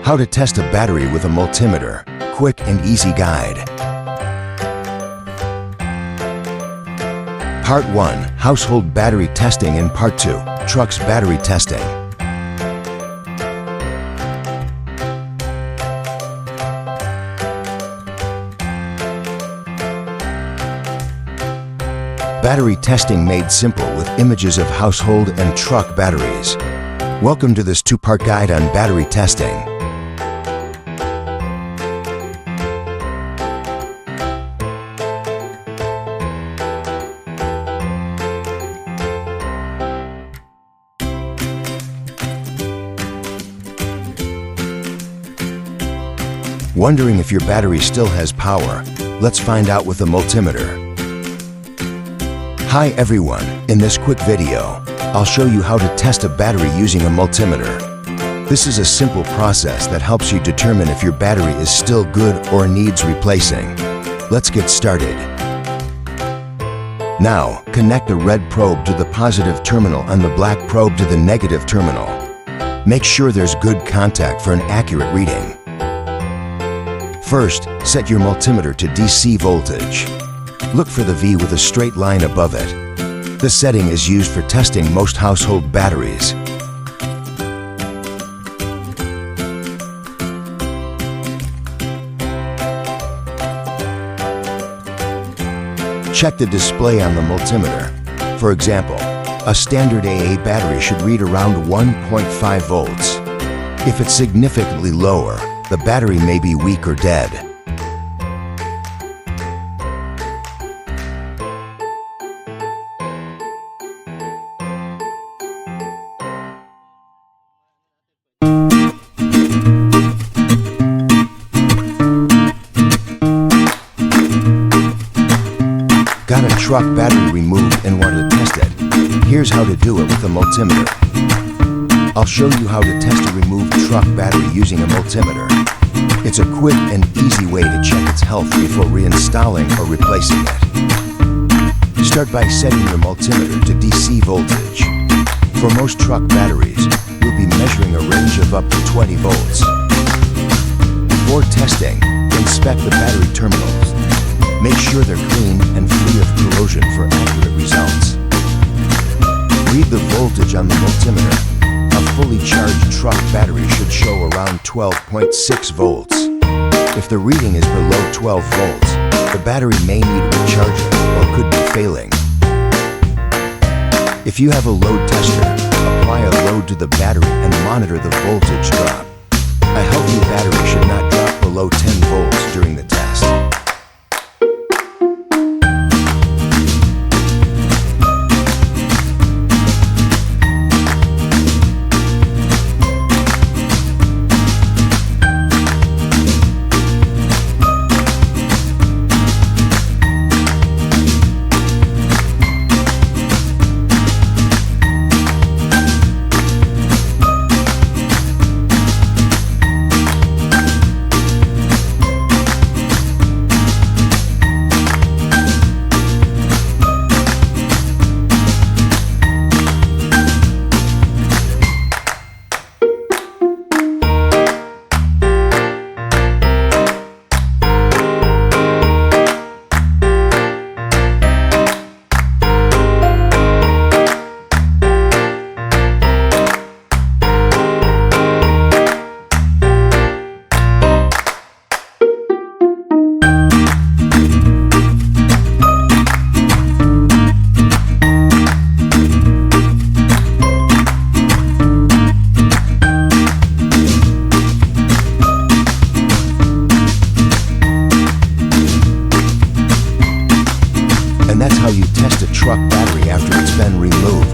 How to test a battery with a multimeter. Quick and easy guide. Part 1. Household battery testing and Part 2. Trucks battery testing. Battery testing made simple with images of household and truck batteries. Welcome to this two-part guide on battery testing. Wondering if your battery still has power? Let's find out with a multimeter. Hi everyone, in this quick video, I'll show you how to test a battery using a multimeter. This is a simple process that helps you determine if your battery is still good or needs replacing. Let's get started. Now, connect the red probe to the positive terminal and the black probe to the negative terminal. Make sure there's good contact for an accurate reading. First, set your multimeter to DC voltage. Look for the V with a straight line above it. This setting is used for testing most household batteries. Check the display on the multimeter. For example, a standard AA battery should read around 1.5 volts. If it's significantly lower, the battery may be weak or dead. Got a truck battery removed and want to test it? Here's how to do it with a multimeter. I'll show you how to test a removed truck battery using a multimeter. It's a quick and easy way to check its health before reinstalling or replacing it. Start by setting your multimeter to DC voltage. For most truck batteries, you'll be measuring a range of up to 20 volts. Before testing, inspect the battery terminals. Make sure they're clean and free of corrosion for accurate results. Read the voltage on the multimeter. A fully charged truck battery should show around 12.6 volts. If the reading is below 12 volts, the battery may need recharging or could be failing. If you have a load tester, apply a load to the battery and monitor the voltage drop. A healthy battery should not drop below 10 volts during the test. And that's how you test a truck battery after it's been removed.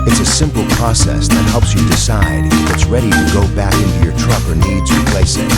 It's a simple process that helps you decide if it's ready to go back into your truck or needs replacing.